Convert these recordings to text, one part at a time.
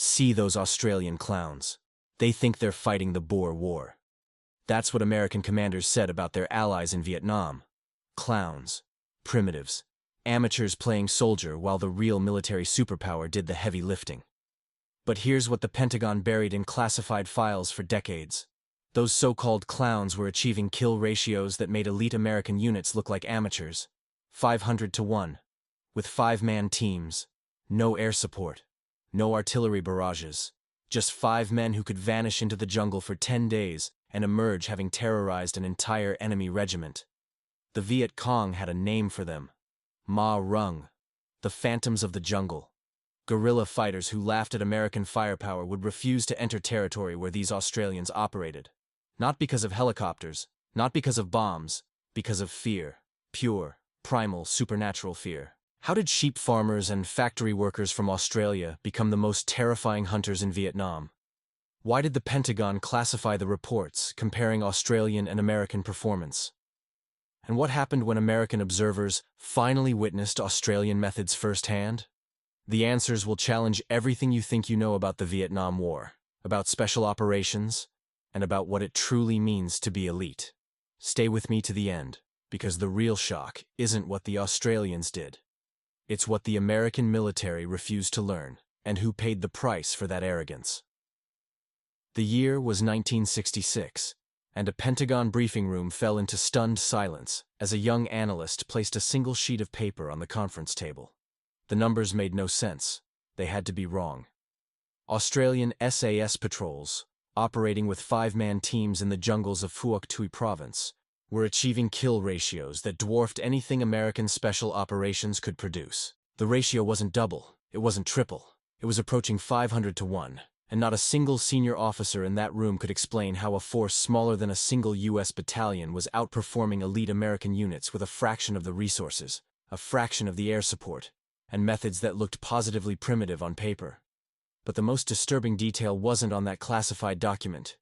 See those Australian clowns. They think they're fighting the Boer War. That's what American commanders said about their allies in Vietnam. Clowns, primitives, amateurs playing soldier while the real military superpower did the heavy lifting. But here's what the Pentagon buried in classified files for decades. Those so-called clowns were achieving kill ratios that made elite American units look like amateurs. 500 to 1. With 5-man teams. No air support. No artillery barrages. Just 5 men who could vanish into the jungle for 10 days and emerge having terrorized an entire enemy regiment. The Viet Cong had a name for them. Ma Rung. The phantoms of the jungle. Guerrilla fighters who laughed at American firepower would refuse to enter territory where these Australians operated. Not because of helicopters, not because of bombs, because of fear. Pure, primal, supernatural fear. How did sheep farmers and factory workers from Australia become the most terrifying hunters in Vietnam? Why did the Pentagon classify the reports comparing Australian and American performance? And what happened when American observers finally witnessed Australian methods firsthand? The answers will challenge everything you think you know about the Vietnam War, about special operations, and about what it truly means to be elite. Stay with me to the end, because the real shock isn't what the Australians did. It's what the American military refused to learn, and who paid the price for that arrogance. The year was 1966, and a Pentagon briefing room fell into stunned silence as a young analyst placed a single sheet of paper on the conference table. The numbers made no sense. They had to be wrong. Australian SAS patrols, operating with 5-man teams in the jungles of Phuoc Tuy province, were achieving kill ratios that dwarfed anything American special operations could produce. The ratio wasn't double, it wasn't triple, it was approaching 500 to 1, and not a single senior officer in that room could explain how a force smaller than a single U.S. battalion was outperforming elite American units with a fraction of the resources, a fraction of the air support, and methods that looked positively primitive on paper. But the most disturbing detail wasn't on that classified document.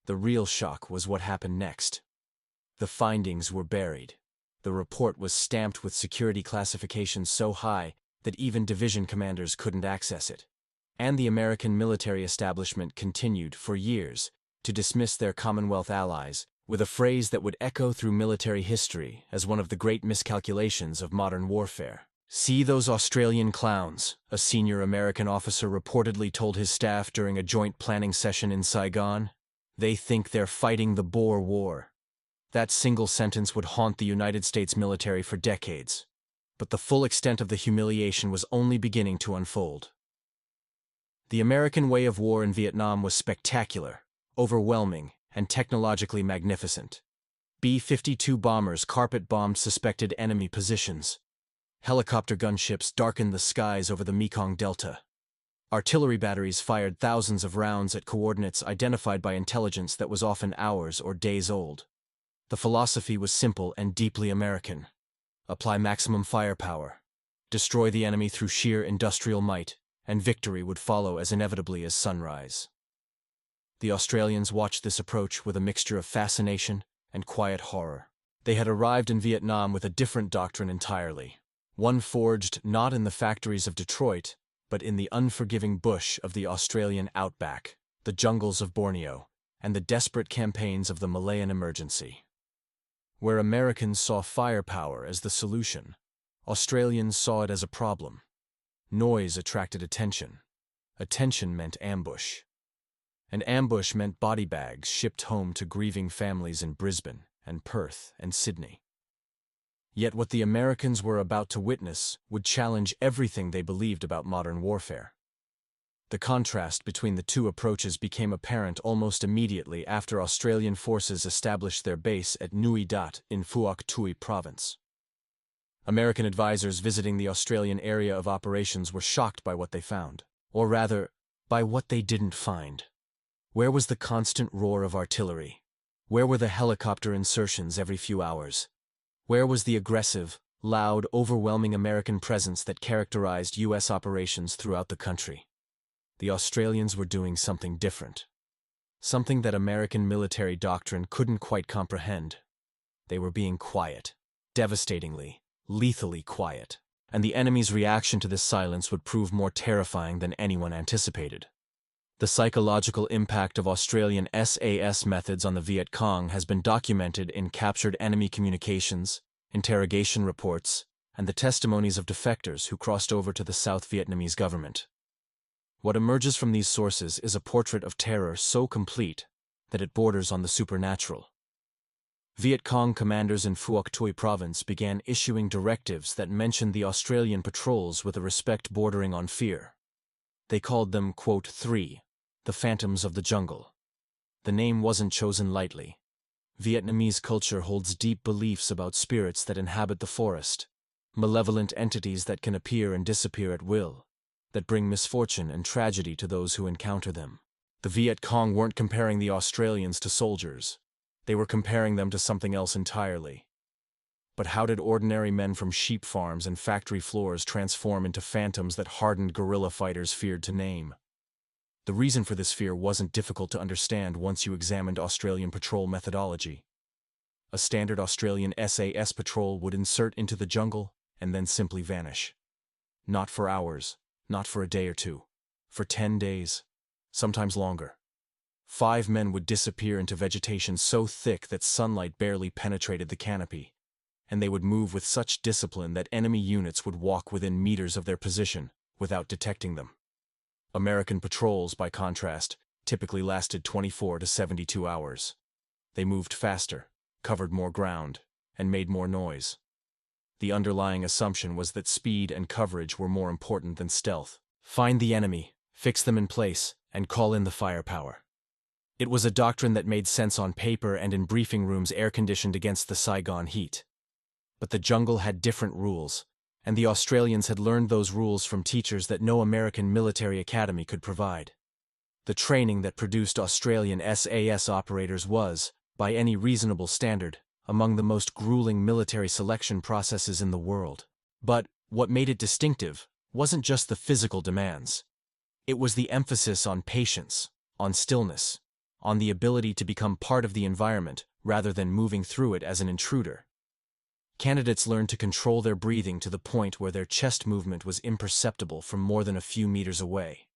The real shock was what happened next. The findings were buried. The report was stamped with security classifications so high that even division commanders couldn't access it. And the American military establishment continued, for years, to dismiss their Commonwealth allies with a phrase that would echo through military history as one of the great miscalculations of modern warfare. "See those Australian clowns," a senior American officer reportedly told his staff during a joint planning session in Saigon. "They think they're fighting the Boer War." That single sentence would haunt the United States military for decades. But the full extent of the humiliation was only beginning to unfold. The American way of war in Vietnam was spectacular, overwhelming, and technologically magnificent. B-52 bombers carpet-bombed suspected enemy positions. Helicopter gunships darkened the skies over the Mekong Delta. Artillery batteries fired thousands of rounds at coordinates identified by intelligence that was often hours or days old. The philosophy was simple and deeply American. Apply maximum firepower. Destroy the enemy through sheer industrial might, and victory would follow as inevitably as sunrise. The Australians watched this approach with a mixture of fascination and quiet horror. They had arrived in Vietnam with a different doctrine entirely. One forged not in the factories of Detroit, but in the unforgiving bush of the Australian outback, the jungles of Borneo, and the desperate campaigns of the Malayan emergency. Where Americans saw firepower as the solution, Australians saw it as a problem. Noise attracted attention. Attention meant ambush. And ambush meant body bags shipped home to grieving families in Brisbane and Perth and Sydney. Yet what the Americans were about to witness would challenge everything they believed about modern warfare. The contrast between the two approaches became apparent almost immediately after Australian forces established their base at Nui Dat in Phuoc Tuy province. American advisors visiting the Australian area of operations were shocked by what they found, or rather, by what they didn't find. Where was the constant roar of artillery? Where were the helicopter insertions every few hours? Where was the aggressive, loud, overwhelming American presence that characterized U.S. operations throughout the country? The Australians were doing something different. Something that American military doctrine couldn't quite comprehend. They were being quiet, devastatingly, lethally quiet, and the enemy's reaction to this silence would prove more terrifying than anyone anticipated. The psychological impact of Australian SAS methods on the Viet Cong has been documented in captured enemy communications, interrogation reports, and the testimonies of defectors who crossed over to the South Vietnamese government. What emerges from these sources is a portrait of terror so complete that it borders on the supernatural. Viet Cong commanders in Phuoc Tuy province began issuing directives that mentioned the Australian patrols with a respect bordering on fear. They called them, quote, 3, the phantoms of the jungle. The name wasn't chosen lightly. Vietnamese culture holds deep beliefs about spirits that inhabit the forest, malevolent entities that can appear and disappear at will, that bring misfortune and tragedy to those who encounter them. The Viet Cong weren't comparing the Australians to soldiers. They were comparing them to something else entirely. But how did ordinary men from sheep farms and factory floors transform into phantoms that hardened guerrilla fighters feared to name? The reason for this fear wasn't difficult to understand once you examined Australian patrol methodology. A standard Australian SAS patrol would insert into the jungle and then simply vanish. Not for hours, not for a day or two, for 10 days, sometimes longer. 5 men would disappear into vegetation so thick that sunlight barely penetrated the canopy, and they would move with such discipline that enemy units would walk within meters of their position without detecting them. American patrols, by contrast, typically lasted 24 to 72 hours. They moved faster, covered more ground, and made more noise. The underlying assumption was that speed and coverage were more important than stealth. Find the enemy, fix them in place, and call in the firepower. It was a doctrine that made sense on paper and in briefing rooms air-conditioned against the Saigon heat. But the jungle had different rules, and the Australians had learned those rules from teachers that no American military academy could provide. The training that produced Australian SAS operators was, by any reasonable standard, among the most grueling military selection processes in the world. But what made it distinctive wasn't just the physical demands. It was the emphasis on patience, on stillness, on the ability to become part of the environment rather than moving through it as an intruder. Candidates learned to control their breathing to the point where their chest movement was imperceptible from more than a few meters away.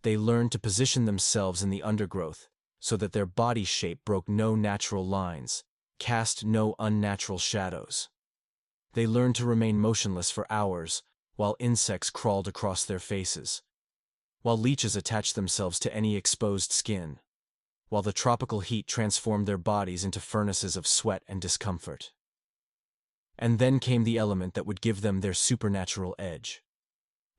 They learned to position themselves in the undergrowth so that their body shape broke no natural lines, cast no unnatural shadows. They learned to remain motionless for hours while insects crawled across their faces, while leeches attached themselves to any exposed skin, while the tropical heat transformed their bodies into furnaces of sweat and discomfort. And then came the element that would give them their supernatural edge.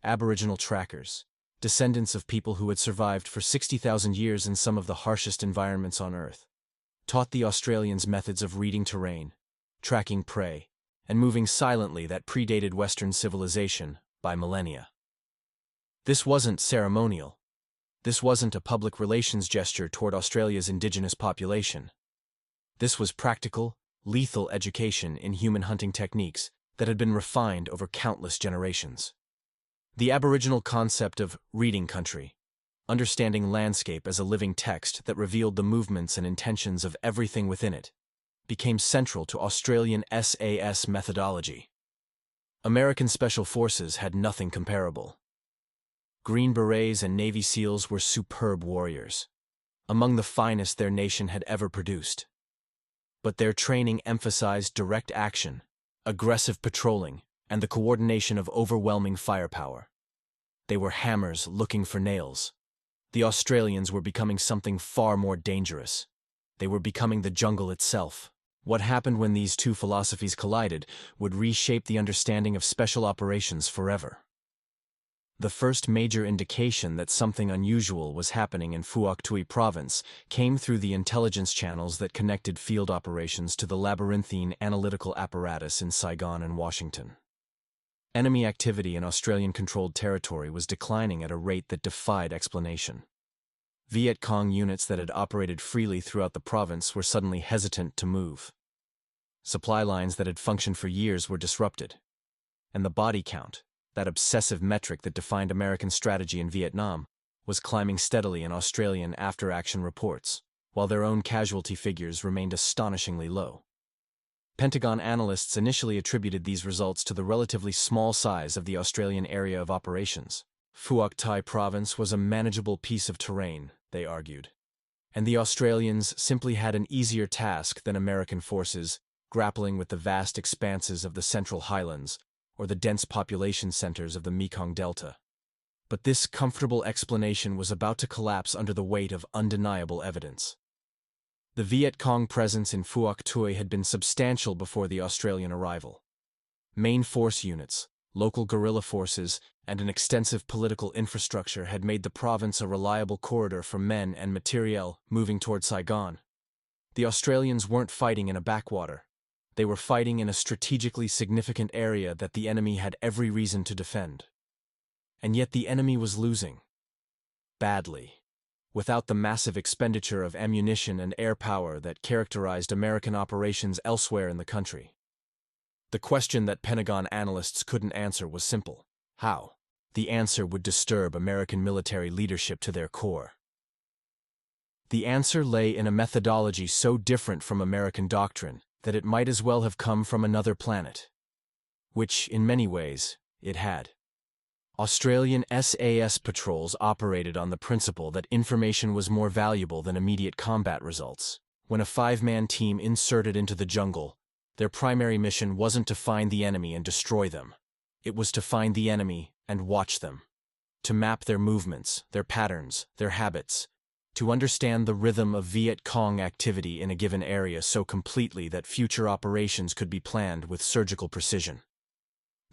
Aboriginal trackers, descendants of people who had survived for 60,000 years in some of the harshest environments on Earth, taught the Australians methods of reading terrain, tracking prey, and moving silently that predated Western civilization by millennia. This wasn't ceremonial. This wasn't a public relations gesture toward Australia's indigenous population. This was practical, lethal education in human hunting techniques that had been refined over countless generations. The Aboriginal concept of reading country, understanding landscape as a living text that revealed the movements and intentions of everything within it, became central to Australian SAS methodology. American Special Forces had nothing comparable. Green Berets and Navy SEALs were superb warriors, among the finest their nation had ever produced. But their training emphasized direct action, aggressive patrolling, and the coordination of overwhelming firepower. They were hammers looking for nails. The Australians were becoming something far more dangerous. They were becoming the jungle itself. What happened when these two philosophies collided would reshape the understanding of special operations forever. The first major indication that something unusual was happening in Phuoc Tuy province came through the intelligence channels that connected field operations to the labyrinthine analytical apparatus in Saigon and Washington. Enemy activity in Australian-controlled territory was declining at a rate that defied explanation. Viet Cong units that had operated freely throughout the province were suddenly hesitant to move. Supply lines that had functioned for years were disrupted, and the body count, that obsessive metric that defined American strategy in Vietnam, was climbing steadily in Australian after-action reports, while their own casualty figures remained astonishingly low. Pentagon analysts initially attributed these results to the relatively small size of the Australian area of operations. Phuoc Thai province was a manageable piece of terrain, they argued, and the Australians simply had an easier task than American forces grappling with the vast expanses of the Central Highlands or the dense population centers of the Mekong Delta. But this comfortable explanation was about to collapse under the weight of undeniable evidence. The Viet Cong presence in Phuoc Tuy had been substantial before the Australian arrival. Main force units, local guerrilla forces, and an extensive political infrastructure had made the province a reliable corridor for men and materiel moving toward Saigon. The Australians weren't fighting in a backwater. They were fighting in a strategically significant area that the enemy had every reason to defend. And yet the enemy was losing. Badly. Without the massive expenditure of ammunition and air power that characterized American operations elsewhere in the country. The question that Pentagon analysts couldn't answer was simple. How? The answer would disturb American military leadership to their core. The answer lay in a methodology so different from American doctrine that it might as well have come from another planet. Which, in many ways, it had. Australian SAS patrols operated on the principle that information was more valuable than immediate combat results. When a 5-man team inserted into the jungle, their primary mission wasn't to find the enemy and destroy them. It was to find the enemy and watch them. To map their movements, their patterns, their habits. To understand the rhythm of Viet Cong activity in a given area so completely that future operations could be planned with surgical precision.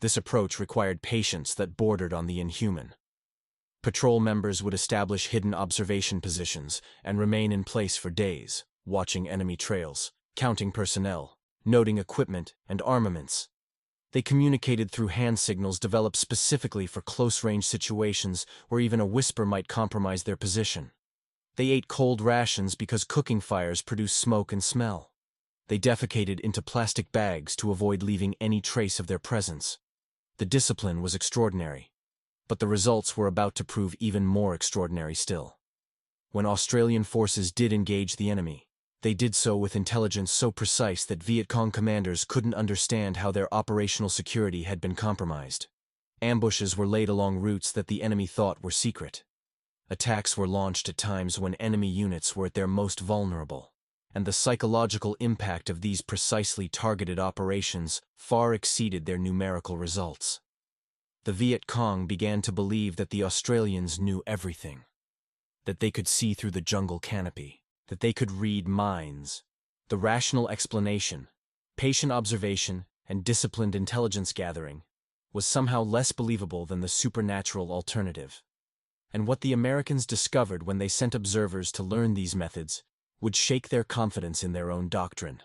This approach required patience that bordered on the inhuman. Patrol members would establish hidden observation positions and remain in place for days, watching enemy trails, counting personnel, noting equipment and armaments. They communicated through hand signals developed specifically for close-range situations where even a whisper might compromise their position. They ate cold rations because cooking fires produce smoke and smell. They defecated into plastic bags to avoid leaving any trace of their presence. The discipline was extraordinary, but the results were about to prove even more extraordinary still. When Australian forces did engage the enemy, they did so with intelligence so precise that Viet Cong commanders couldn't understand how their operational security had been compromised. Ambushes were laid along routes that the enemy thought were secret. Attacks were launched at times when enemy units were at their most vulnerable, and the psychological impact of these precisely targeted operations far exceeded their numerical results. The Viet Cong began to believe that the Australians knew everything, that they could see through the jungle canopy, that they could read minds. The rational explanation, patient observation, and disciplined intelligence gathering was somehow less believable than the supernatural alternative. And what the Americans discovered when they sent observers to learn these methods would shake their confidence in their own doctrine.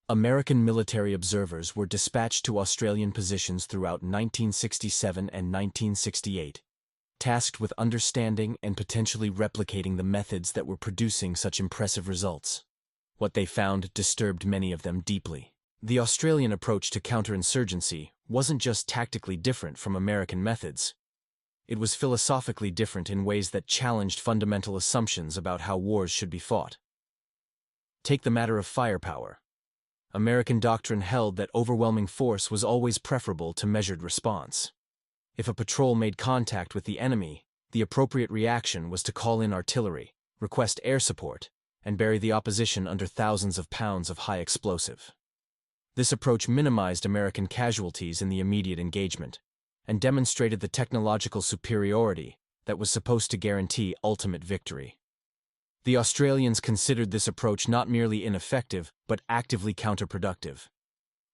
American military observers were dispatched to Australian positions throughout 1967 and 1968, tasked with understanding and potentially replicating the methods that were producing such impressive results. What they found disturbed many of them deeply. The Australian approach to counterinsurgency wasn't just tactically different from American methods. It was philosophically different in ways that challenged fundamental assumptions about how wars should be fought. Take the matter of firepower. American doctrine held that overwhelming force was always preferable to measured response. If a patrol made contact with the enemy, the appropriate reaction was to call in artillery, request air support, and bury the opposition under thousands of pounds of high explosive. This approach minimized American casualties in the immediate engagement, and demonstrated the technological superiority that was supposed to guarantee ultimate victory. The Australians considered this approach not merely ineffective, but actively counterproductive.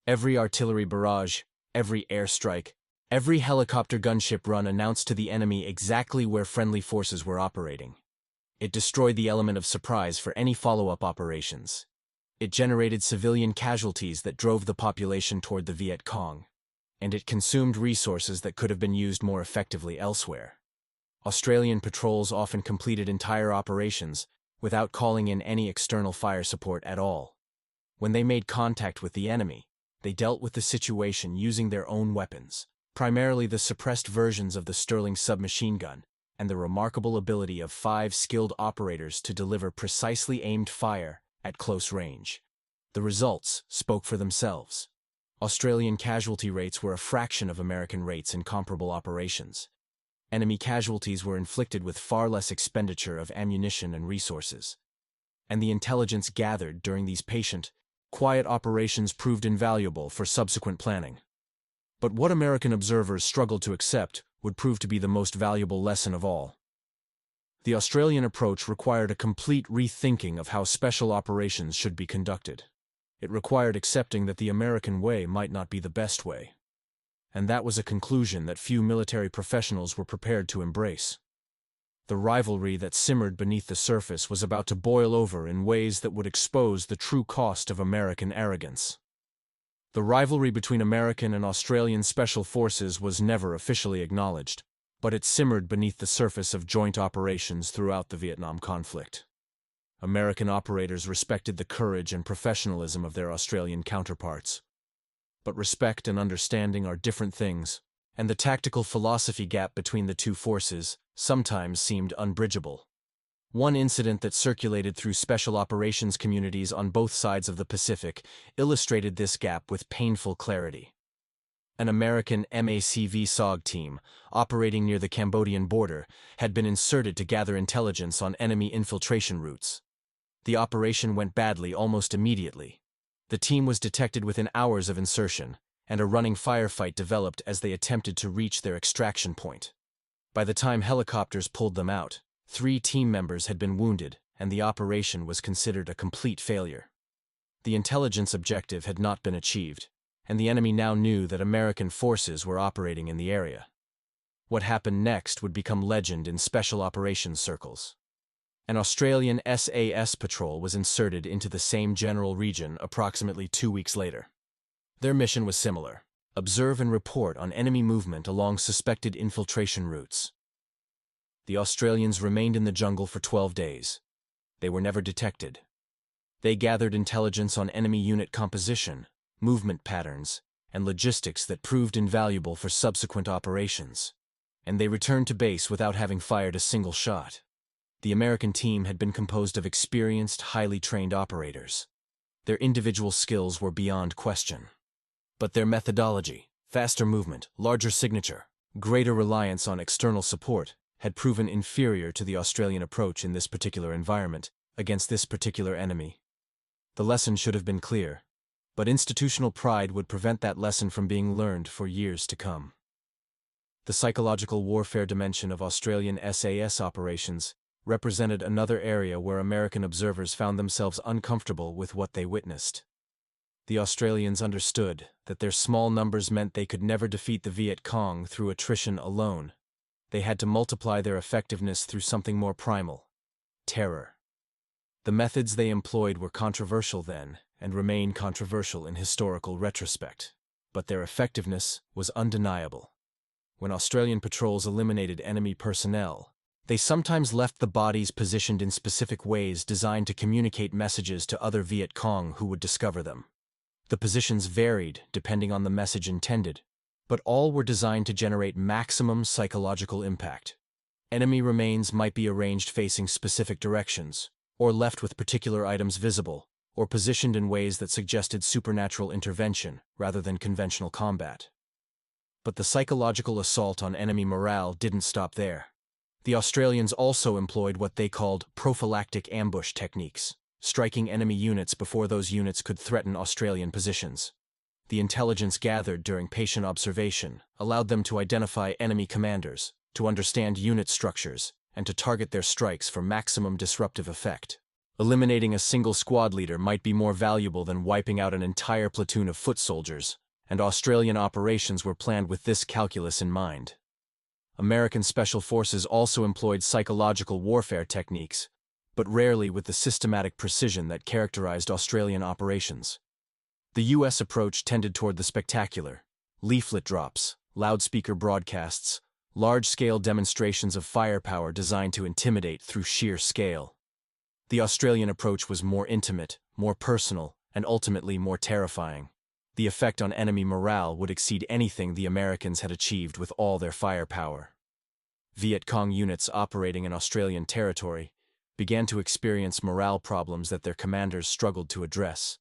Every artillery barrage, every airstrike, every helicopter gunship run announced to the enemy exactly where friendly forces were operating. It destroyed the element of surprise for any follow-up operations. It generated civilian casualties that drove the population toward the Viet Cong, and it consumed resources that could have been used more effectively elsewhere. Australian patrols often completed entire operations without calling in any external fire support at all. When they made contact with the enemy, they dealt with the situation using their own weapons, primarily the suppressed versions of the Sterling submachine gun, and the remarkable ability of 5 skilled operators to deliver precisely aimed fire at close range. The results spoke for themselves. Australian casualty rates were a fraction of American rates in comparable operations, Enemy casualties were inflicted with far less expenditure of ammunition and resources. And the intelligence gathered during these patient, quiet operations proved invaluable for subsequent planning. But what American observers struggled to accept would prove to be the most valuable lesson of all. The Australian approach required a complete rethinking of how special operations should be conducted. It required accepting that the American way might not be the best way. And that was a conclusion that few military professionals were prepared to embrace. The rivalry that simmered beneath the surface was about to boil over in ways that would expose the true cost of American arrogance. The rivalry between American and Australian special forces was never officially acknowledged, but it simmered beneath the surface of joint operations throughout the Vietnam conflict. American operators respected the courage and professionalism of their Australian counterparts. But respect and understanding are different things, and the tactical philosophy gap between the two forces sometimes seemed unbridgeable. One incident that circulated through special operations communities on both sides of the Pacific illustrated this gap with painful clarity. An American MACV SOG team, operating near the Cambodian border, had been inserted to gather intelligence on enemy infiltration routes. The operation went badly almost immediately. The team was detected within hours of insertion, and a running firefight developed as they attempted to reach their extraction point. By the time helicopters pulled them out, 3 team members had been wounded, and the operation was considered a complete failure. The intelligence objective had not been achieved, and the enemy now knew that American forces were operating in the area. What happened next would become legend in special operations circles. An Australian SAS patrol was inserted into the same general region approximately 2 weeks later. Their mission was similar: observe and report on enemy movement along suspected infiltration routes. The Australians remained in the jungle for 12 days. They were never detected. They gathered intelligence on enemy unit composition, movement patterns, and logistics that proved invaluable for subsequent operations. And they returned to base without having fired a single shot. The American team had been composed of experienced, highly trained operators. Their individual skills were beyond question. But their methodology, faster movement, larger signature, greater reliance on external support, had proven inferior to the Australian approach in this particular environment, against this particular enemy. The lesson should have been clear, but institutional pride would prevent that lesson from being learned for years to come. The psychological warfare dimension of Australian SAS operations represented another area where American observers found themselves uncomfortable with what they witnessed. The Australians understood that their small numbers meant they could never defeat the Viet Cong through attrition alone. They had to multiply their effectiveness through something more primal: terror. The methods they employed were controversial then, and remain controversial in historical retrospect, but their effectiveness was undeniable. When Australian patrols eliminated enemy personnel, they sometimes left the bodies positioned in specific ways designed to communicate messages to other Viet Cong who would discover them. The positions varied depending on the message intended, but all were designed to generate maximum psychological impact. Enemy remains might be arranged facing specific directions, or left with particular items visible, or positioned in ways that suggested supernatural intervention rather than conventional combat. But the psychological assault on enemy morale didn't stop there. The Australians also employed what they called prophylactic ambush techniques, striking enemy units before those units could threaten Australian positions. The intelligence gathered during patient observation allowed them to identify enemy commanders, to understand unit structures, and to target their strikes for maximum disruptive effect. Eliminating a single squad leader might be more valuable than wiping out an entire platoon of foot soldiers, and Australian operations were planned with this calculus in mind. American special forces also employed psychological warfare techniques, but rarely with the systematic precision that characterized Australian operations. The U.S. approach tended toward the spectacular: leaflet drops, loudspeaker broadcasts, large-scale demonstrations of firepower designed to intimidate through sheer scale. The Australian approach was more intimate, more personal, and ultimately more terrifying. The effect on enemy morale would exceed anything the Americans had achieved with all their firepower. Viet Cong units operating in Australian territory began to experience morale problems that their commanders struggled to address.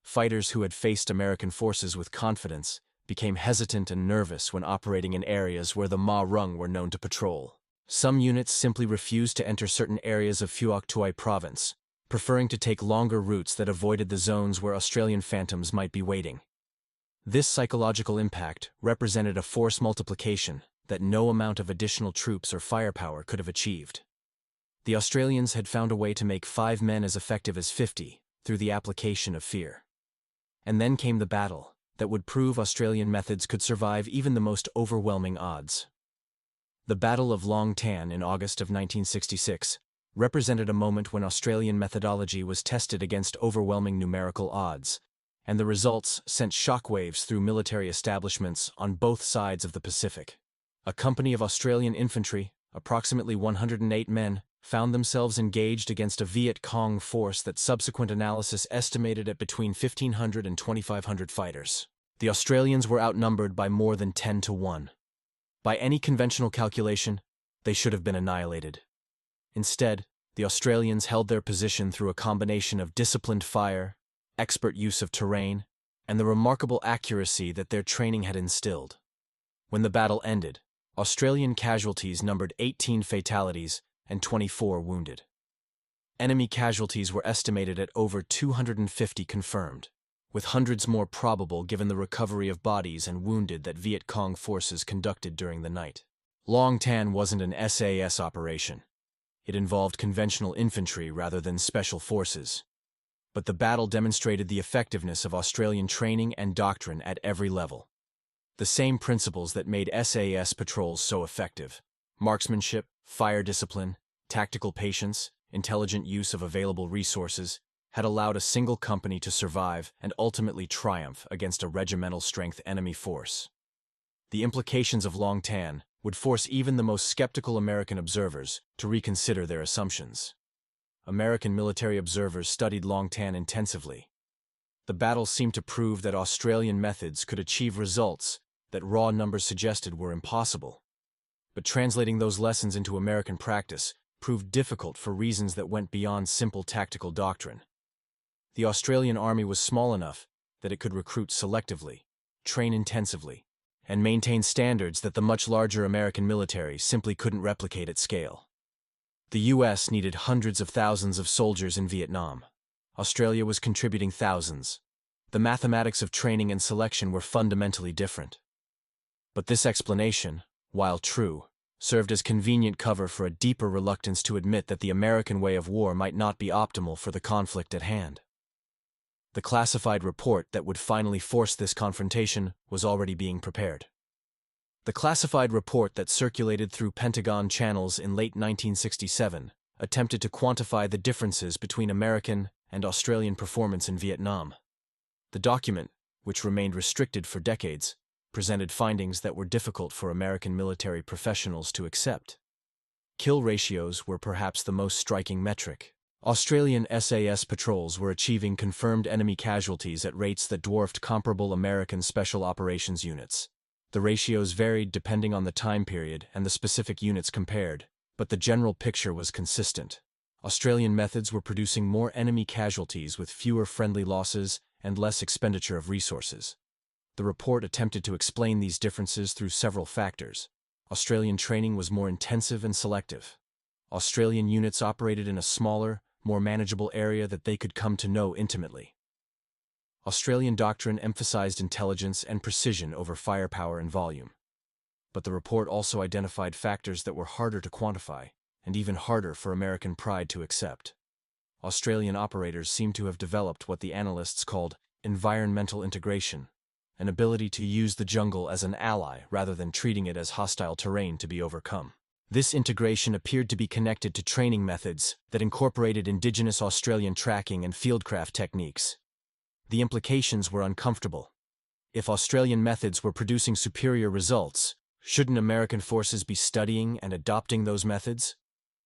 Fighters who had faced American forces with confidence became hesitant and nervous when operating in areas where the Ma Rung were known to patrol. Some units simply refused to enter certain areas of Viet Cong province, preferring to take longer routes that avoided the zones where Australian phantoms might be waiting. This psychological impact represented a force multiplication that no amount of additional troops or firepower could have achieved. The Australians had found a way to make 5 men as effective as 50 through the application of fear. And then came the battle that would prove Australian methods could survive even the most overwhelming odds. The Battle of Long Tan in August of 1966 represented a moment when Australian methodology was tested against overwhelming numerical odds, and the results sent shockwaves through military establishments on both sides of the Pacific. A company of Australian infantry, approximately 108 men, found themselves engaged against a Viet Cong force that subsequent analysis estimated at between 1,500 and 2,500 fighters. The Australians were outnumbered by more than 10 to 1. By any conventional calculation, they should have been annihilated. Instead, the Australians held their position through a combination of disciplined fire, expert use of terrain, and the remarkable accuracy that their training had instilled. When the battle ended, Australian casualties numbered 18 fatalities and 24 wounded. Enemy casualties were estimated at over 250 confirmed, with hundreds more probable given the recovery of bodies and wounded that Viet Cong forces conducted during the night. Long Tan wasn't an SAS operation. It involved conventional infantry rather than special forces. But the battle demonstrated the effectiveness of Australian training and doctrine at every level. The same principles that made SAS patrols so effective: marksmanship, fire discipline, tactical patience, intelligent use of available resources, had allowed a single company to survive and ultimately triumph against a regimental-strength enemy force. The implications of Long Tan would force even the most skeptical American observers to reconsider their assumptions. American military observers studied Long Tan intensively. The battle seemed to prove that Australian methods could achieve results that raw numbers suggested were impossible. But translating those lessons into American practice proved difficult for reasons that went beyond simple tactical doctrine. The Australian army was small enough that it could recruit selectively, train intensively, and maintain standards that the much larger American military simply couldn't replicate at scale. The U.S. needed hundreds of thousands of soldiers in Vietnam. Australia was contributing thousands. The mathematics of training and selection were fundamentally different. But this explanation, while true, served as convenient cover for a deeper reluctance to admit that the American way of war might not be optimal for the conflict at hand. The classified report that would finally force this confrontation was already being prepared. The classified report that circulated through Pentagon channels in late 1967 attempted to quantify the differences between American and Australian performance in Vietnam. The document, which remained restricted for decades, presented findings that were difficult for American military professionals to accept. Kill ratios were perhaps the most striking metric. Australian SAS patrols were achieving confirmed enemy casualties at rates that dwarfed comparable American Special Operations units. The ratios varied depending on the time period and the specific units compared, but the general picture was consistent. Australian methods were producing more enemy casualties with fewer friendly losses and less expenditure of resources. The report attempted to explain these differences through several factors. Australian training was more intensive and selective. Australian units operated in a smaller, more manageable area that they could come to know intimately. Australian doctrine emphasized intelligence and precision over firepower and volume. But the report also identified factors that were harder to quantify, and even harder for American pride to accept. Australian operators seemed to have developed what the analysts called environmental integration, an ability to use the jungle as an ally rather than treating it as hostile terrain to be overcome. This integration appeared to be connected to training methods that incorporated indigenous Australian tracking and fieldcraft techniques. The implications were uncomfortable. If Australian methods were producing superior results, shouldn't American forces be studying and adopting those methods?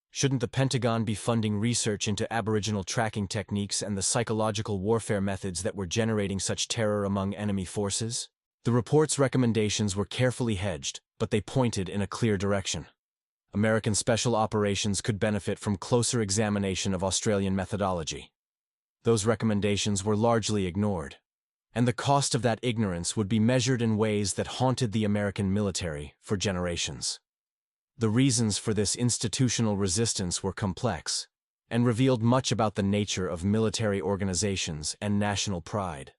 Shouldn't the Pentagon be funding research into Aboriginal tracking techniques and the psychological warfare methods that were generating such terror among enemy forces? The report's recommendations were carefully hedged, but they pointed in a clear direction. American special operations could benefit from closer examination of Australian methodology. Those recommendations were largely ignored. And the cost of that ignorance would be measured in ways that haunted the American military for generations. The reasons for this institutional resistance were complex and revealed much about the nature of military organizations and national pride.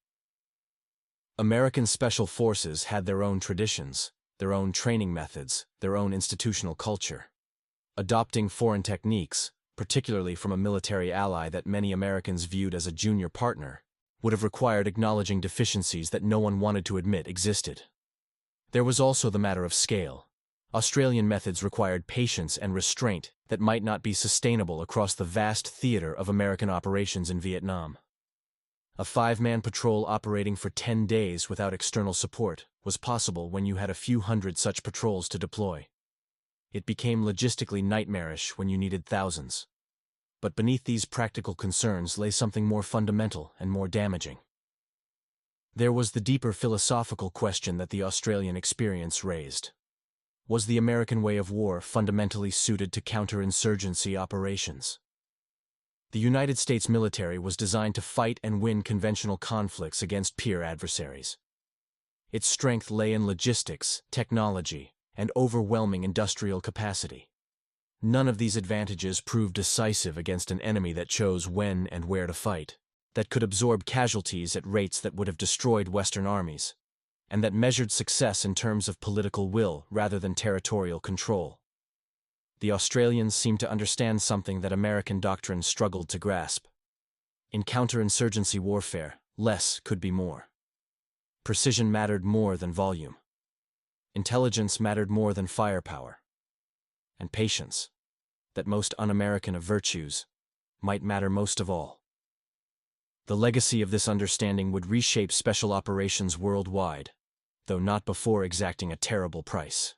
American special forces had their own traditions, their own training methods, their own institutional culture. Adopting foreign techniques, particularly from a military ally that many Americans viewed as a junior partner, would have required acknowledging deficiencies that no one wanted to admit existed. There was also the matter of scale. Australian methods required patience and restraint that might not be sustainable across the vast theater of American operations in Vietnam. A 5-man patrol operating for 10 days without external support was possible when you had a few hundred such patrols to deploy. It became logistically nightmarish when you needed thousands. But beneath these practical concerns lay something more fundamental and more damaging. There was the deeper philosophical question that the Australian experience raised. Was the American way of war fundamentally suited to counterinsurgency operations? The United States military was designed to fight and win conventional conflicts against peer adversaries. Its strength lay in logistics, technology, and overwhelming industrial capacity. None of these advantages proved decisive against an enemy that chose when and where to fight, that could absorb casualties at rates that would have destroyed Western armies, and that measured success in terms of political will rather than territorial control. The Australians seemed to understand something that American doctrine struggled to grasp. In counterinsurgency warfare, less could be more. Precision mattered more than volume. Intelligence mattered more than firepower. And patience, that most un-American of virtues, might matter most of all. The legacy of this understanding would reshape special operations worldwide, though not before exacting a terrible price.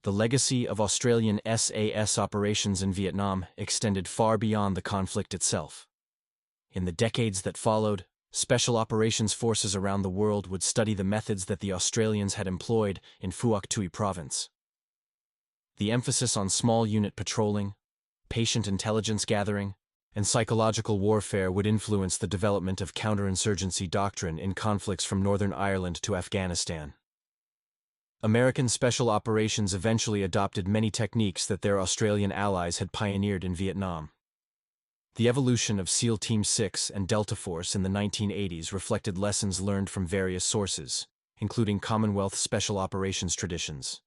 The legacy of Australian SAS operations in Vietnam extended far beyond the conflict itself. In the decades that followed, special operations forces around the world would study the methods that the Australians had employed in Phuoc Tuy province. The emphasis on small unit patrolling, patient intelligence gathering, and psychological warfare would influence the development of counterinsurgency doctrine in conflicts from Northern Ireland to Afghanistan. American special operations eventually adopted many techniques that their Australian allies had pioneered in Vietnam. The evolution of SEAL Team 6 and Delta Force in the 1980s reflected lessons learned from various sources, including Commonwealth special operations traditions.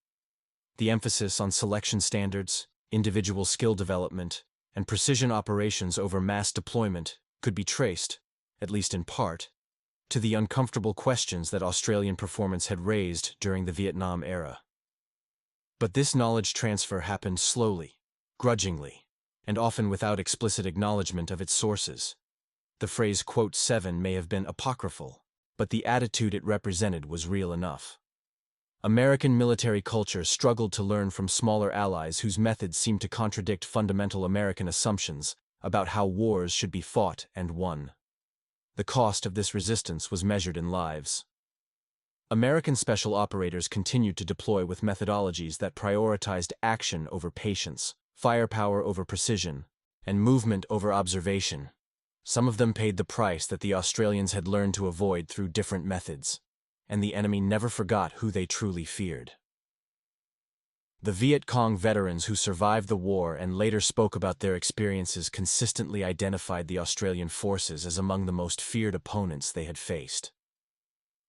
The emphasis on selection standards, individual skill development, and precision operations over mass deployment could be traced, at least in part, to the uncomfortable questions that Australian performance had raised during the Vietnam era. But this knowledge transfer happened slowly, grudgingly, and often without explicit acknowledgement of its sources. The phrase quote 7 may have been apocryphal, but the attitude it represented was real enough. American military culture struggled to learn from smaller allies whose methods seemed to contradict fundamental American assumptions about how wars should be fought and won. The cost of this resistance was measured in lives. American special operators continued to deploy with methodologies that prioritized action over patience, firepower over precision, and movement over observation. Some of them paid the price that the Australians had learned to avoid through different methods, and the enemy never forgot who they truly feared. The Viet Cong veterans who survived the war and later spoke about their experiences consistently identified the Australian forces as among the most feared opponents they had faced.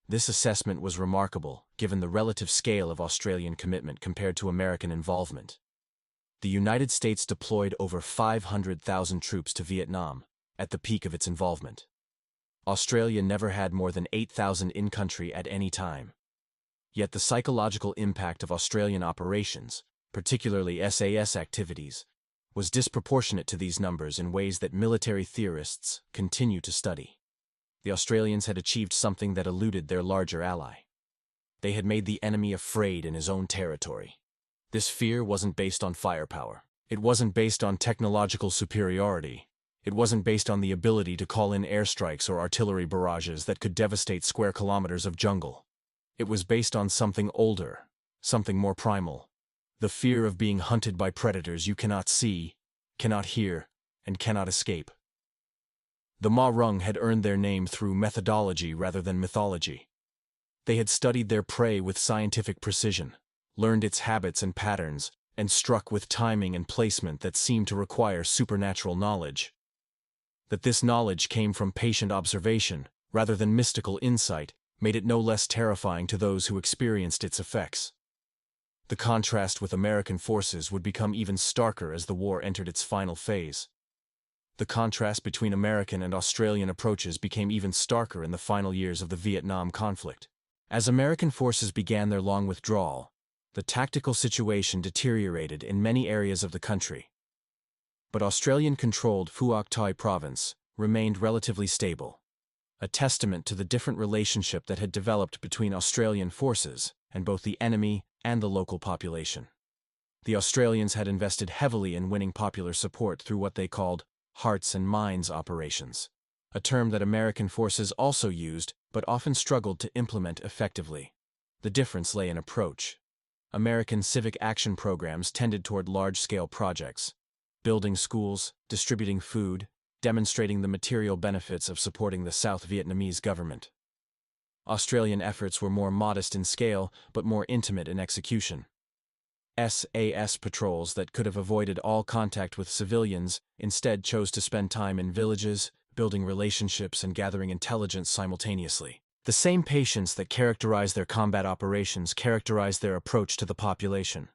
This assessment was remarkable, given the relative scale of Australian commitment compared to American involvement. The United States deployed over 500,000 troops to Vietnam at the peak of its involvement. Australia never had more than 8,000 in-country at any time. Yet the psychological impact of Australian operations, particularly SAS activities, was disproportionate to these numbers in ways that military theorists continue to study. The Australians had achieved something that eluded their larger ally. They had made the enemy afraid in his own territory. This fear wasn't based on firepower. It wasn't based on technological superiority. It wasn't based on the ability to call in airstrikes or artillery barrages that could devastate square kilometers of jungle. It was based on something older, something more primal. The fear of being hunted by predators you cannot see, cannot hear, and cannot escape. The Ma Rung had earned their name through methodology rather than mythology. They had studied their prey with scientific precision, learned its habits and patterns, and struck with timing and placement that seemed to require supernatural knowledge. That this knowledge came from patient observation, rather than mystical insight, made it no less terrifying to those who experienced its effects. The contrast with American forces would become even starker as the war entered its final phase. The contrast between American and Australian approaches became even starker in the final years of the Vietnam conflict. As American forces began their long withdrawal, the tactical situation deteriorated in many areas of the country. But Australian-controlled Phuoc Thai province remained relatively stable, a testament to the different relationship that had developed between Australian forces and both the enemy and the local population. The Australians had invested heavily in winning popular support through what they called hearts and minds operations, a term that American forces also used but often struggled to implement effectively. The difference lay in approach. American civic action programs tended toward large-scale projects, building schools, distributing food, demonstrating the material benefits of supporting the South Vietnamese government. Australian efforts were more modest in scale but more intimate in execution. SAS patrols that could have avoided all contact with civilians instead chose to spend time in villages, building relationships and gathering intelligence simultaneously. The same patience that characterized their combat operations characterized their approach to the population.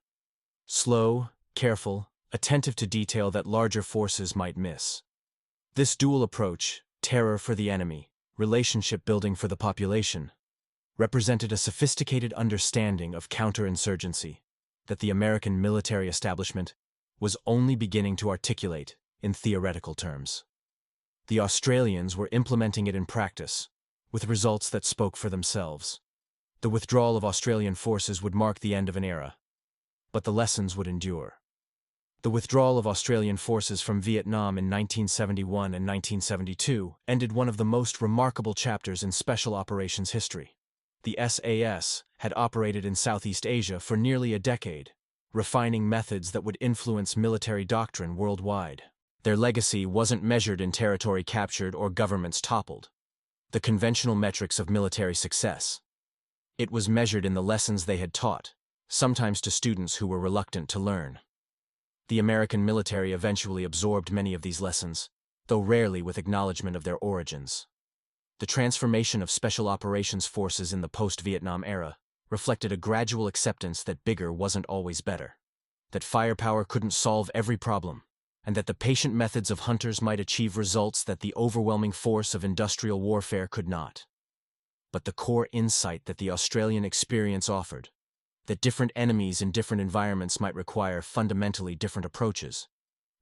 Slow, careful, attentive to detail that larger forces might miss. This dual approach, terror for the enemy, relationship building for the population, represented a sophisticated understanding of counterinsurgency that the American military establishment was only beginning to articulate in theoretical terms. The Australians were implementing it in practice, with results that spoke for themselves. The withdrawal of Australian forces would mark the end of an era, but the lessons would endure. The withdrawal of Australian forces from Vietnam in 1971 and 1972 ended one of the most remarkable chapters in special operations history. The SAS had operated in Southeast Asia for nearly a decade, refining methods that would influence military doctrine worldwide. Their legacy wasn't measured in territory captured or governments toppled, the conventional metrics of military success. It was measured in the lessons they had taught, sometimes to students who were reluctant to learn. The American military eventually absorbed many of these lessons, though rarely with acknowledgement of their origins. The transformation of special operations forces in the post-Vietnam era reflected a gradual acceptance that bigger wasn't always better, that firepower couldn't solve every problem, and that the patient methods of hunters might achieve results that the overwhelming force of industrial warfare could not. But the core insight that the Australian experience offered, that different enemies in different environments might require fundamentally different approaches,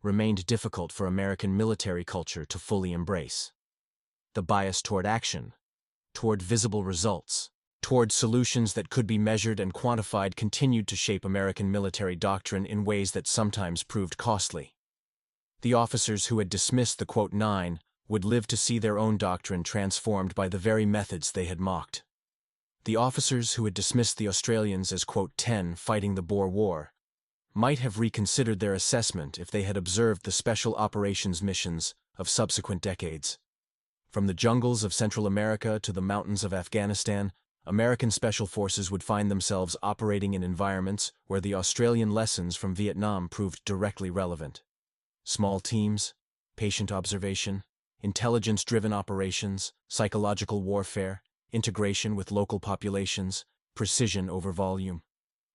remained difficult for American military culture to fully embrace. The bias toward action, toward visible results, toward solutions that could be measured and quantified continued to shape American military doctrine in ways that sometimes proved costly. The officers who had dismissed the quote 9 would live to see their own doctrine transformed by the very methods they had mocked. The officers who had dismissed the Australians as quote 10 fighting the Boer War might have reconsidered their assessment if they had observed the special operations missions of subsequent decades. From the jungles of Central America to the mountains of Afghanistan, American special forces would find themselves operating in environments where the Australian lessons from Vietnam proved directly relevant. Small teams, patient observation, intelligence-driven operations, psychological warfare, integration with local populations, precision over volume.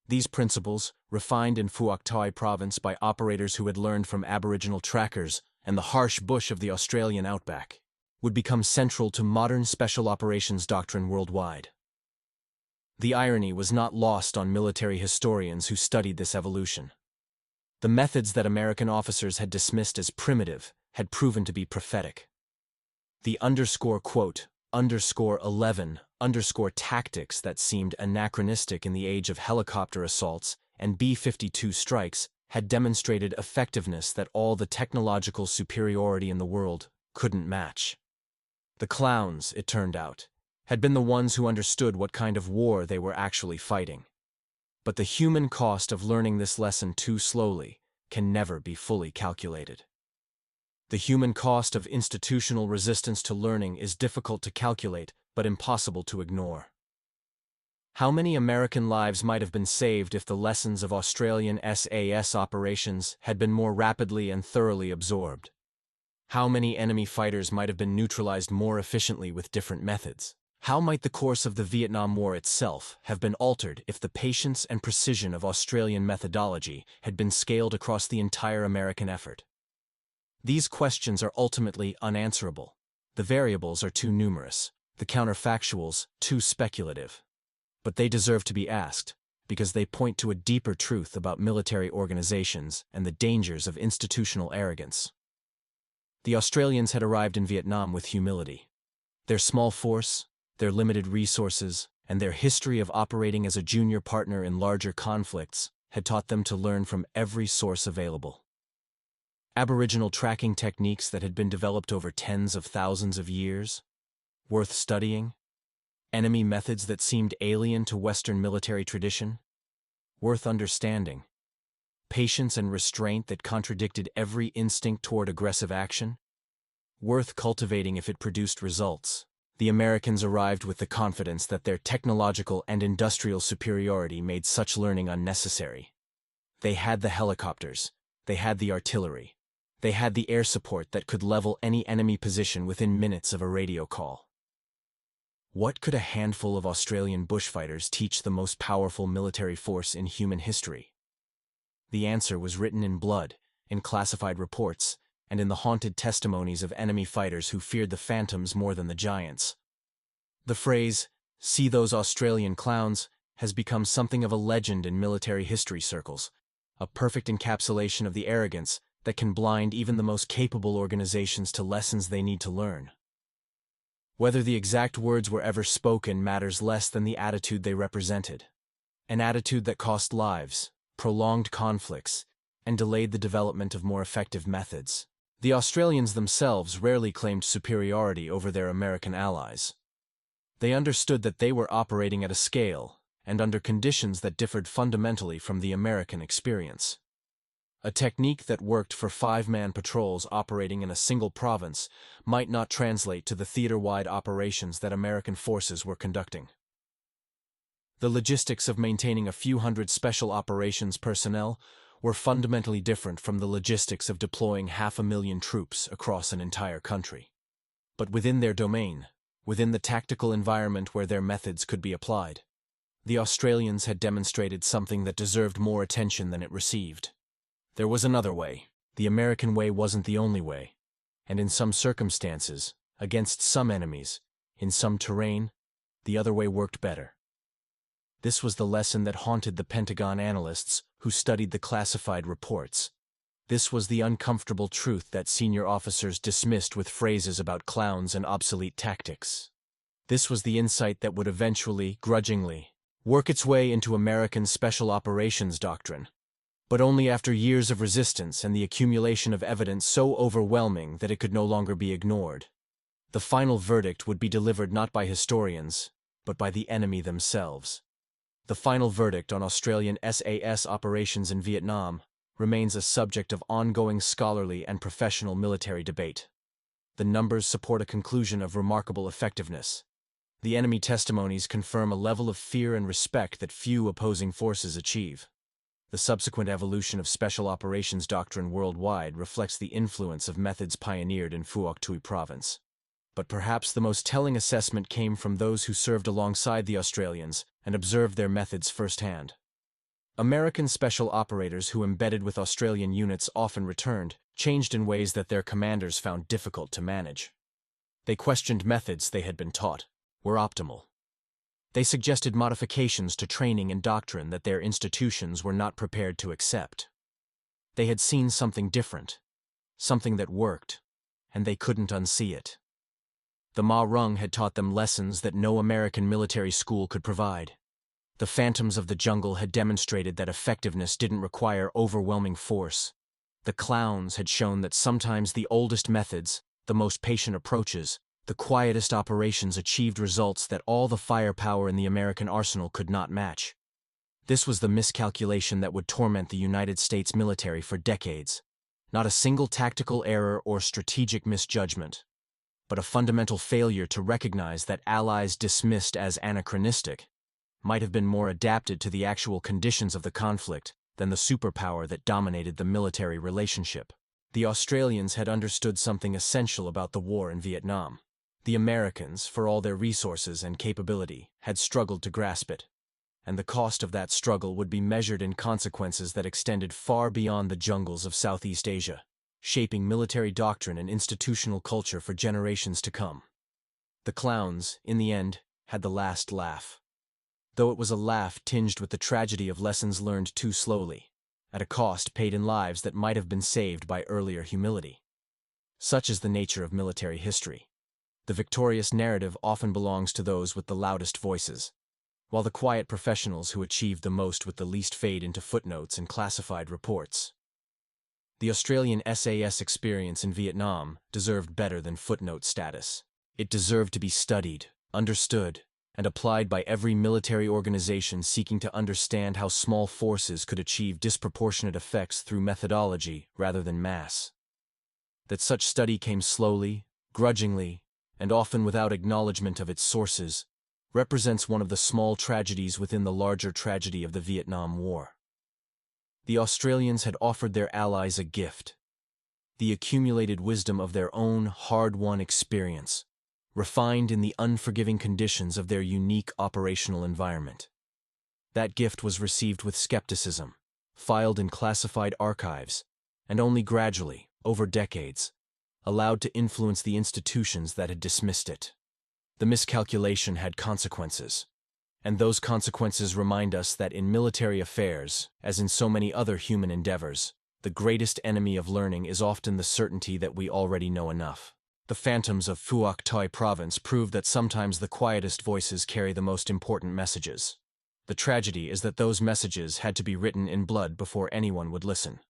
These principles, refined in Phuoc Thai province by operators who had learned from Aboriginal trackers and the harsh bush of the Australian outback, would become central to modern special operations doctrine worldwide. The irony was not lost on military historians who studied this evolution. The methods that American officers had dismissed as primitive had proven to be prophetic. The quote, _11, tactics that seemed anachronistic in the age of helicopter assaults and B-52 strikes had demonstrated effectiveness that all the technological superiority in the world couldn't match. The clowns, it turned out, had been the ones who understood what kind of war they were actually fighting. But the human cost of learning this lesson too slowly can never be fully calculated. The human cost of institutional resistance to learning is difficult to calculate, but impossible to ignore. How many American lives might have been saved if the lessons of Australian SAS operations had been more rapidly and thoroughly absorbed? How many enemy fighters might have been neutralized more efficiently with different methods? How might the course of the Vietnam War itself have been altered if the patience and precision of Australian methodology had been scaled across the entire American effort? These questions are ultimately unanswerable. The variables are too numerous, the counterfactuals too speculative. But they deserve to be asked, because they point to a deeper truth about military organizations and the dangers of institutional arrogance. The Australians had arrived in Vietnam with humility. Their small force, their limited resources, and their history of operating as a junior partner in larger conflicts had taught them to learn from every source available. Aboriginal tracking techniques that had been developed over tens of thousands of years, worth studying. Enemy methods that seemed alien to Western military tradition, worth understanding. Patience and restraint that contradicted every instinct toward aggressive action, worth cultivating if it produced results. The Americans arrived with the confidence that their technological and industrial superiority made such learning unnecessary. They had the helicopters, they had the artillery, they had the air support that could level any enemy position within minutes of a radio call. What could a handful of Australian bushfighters teach the most powerful military force in human history? The answer was written in blood, in classified reports, and in the haunted testimonies of enemy fighters who feared the phantoms more than the giants. The phrase, "See those Australian clowns," has become something of a legend in military history circles, a perfect encapsulation of the arrogance that can blind even the most capable organizations to lessons they need to learn. Whether the exact words were ever spoken matters less than the attitude they represented. An attitude that cost lives, prolonged conflicts, and delayed the development of more effective methods. The Australians themselves rarely claimed superiority over their American allies. They understood that they were operating at a scale and under conditions that differed fundamentally from the American experience. A technique that worked for 5-man patrols operating in a single province might not translate to the theater-wide operations that American forces were conducting. The logistics of maintaining a few hundred special operations personnel were fundamentally different from the logistics of deploying 500,000 troops across an entire country. But within their domain, within the tactical environment where their methods could be applied, the Australians had demonstrated something that deserved more attention than it received. There was another way. The American way wasn't the only way. And in some circumstances, against some enemies, in some terrain, the other way worked better. This was the lesson that haunted the Pentagon analysts who studied the classified reports. This was the uncomfortable truth that senior officers dismissed with phrases about clowns and obsolete tactics. This was the insight that would eventually, grudgingly, work its way into American special operations doctrine. But only after years of resistance and the accumulation of evidence so overwhelming that it could no longer be ignored. The final verdict would be delivered not by historians, but by the enemy themselves. The final verdict on Australian SAS operations in Vietnam remains a subject of ongoing scholarly and professional military debate. The numbers support a conclusion of remarkable effectiveness. The enemy testimonies confirm a level of fear and respect that few opposing forces achieve. The subsequent evolution of special operations doctrine worldwide reflects the influence of methods pioneered in Phu Oc province. But perhaps the most telling assessment came from those who served alongside the Australians and observed their methods firsthand. American special operators who embedded with Australian units often returned, changed in ways that their commanders found difficult to manage. They questioned methods they had been taught were optimal. They suggested modifications to training and doctrine that their institutions were not prepared to accept. They had seen something different, something that worked, and they couldn't unsee it. The Ma Rung had taught them lessons that no American military school could provide. The phantoms of the jungle had demonstrated that effectiveness didn't require overwhelming force. The clowns had shown that sometimes the oldest methods, the most patient approaches, the quietest operations achieved results that all the firepower in the American arsenal could not match. This was the miscalculation that would torment the United States military for decades. Not a single tactical error or strategic misjudgment, but a fundamental failure to recognize that allies dismissed as anachronistic might have been more adapted to the actual conditions of the conflict than the superpower that dominated the military relationship. The Australians had understood something essential about the war in Vietnam. The Americans, for all their resources and capability, had struggled to grasp it, and the cost of that struggle would be measured in consequences that extended far beyond the jungles of Southeast Asia, shaping military doctrine and institutional culture for generations to come. The clowns, in the end, had the last laugh, though it was a laugh tinged with the tragedy of lessons learned too slowly, at a cost paid in lives that might have been saved by earlier humility. Such is the nature of military history. The victorious narrative often belongs to those with the loudest voices, while the quiet professionals who achieved the most with the least fade into footnotes and classified reports. The Australian SAS experience in Vietnam deserved better than footnote status. It deserved to be studied, understood, and applied by every military organization seeking to understand how small forces could achieve disproportionate effects through methodology rather than mass. That such study came slowly, grudgingly, and often without acknowledgement of its sources, represents one of the small tragedies within the larger tragedy of the Vietnam War. The Australians had offered their allies a gift, the accumulated wisdom of their own hard-won experience, refined in the unforgiving conditions of their unique operational environment. That gift was received with skepticism, filed in classified archives, and only gradually, over decades, allowed to influence the institutions that had dismissed it. The miscalculation had consequences, and those consequences remind us that in military affairs, as in so many other human endeavors, the greatest enemy of learning is often the certainty that we already know enough. The phantoms of Phuoc Toi province prove that sometimes the quietest voices carry the most important messages. The tragedy is that those messages had to be written in blood before anyone would listen.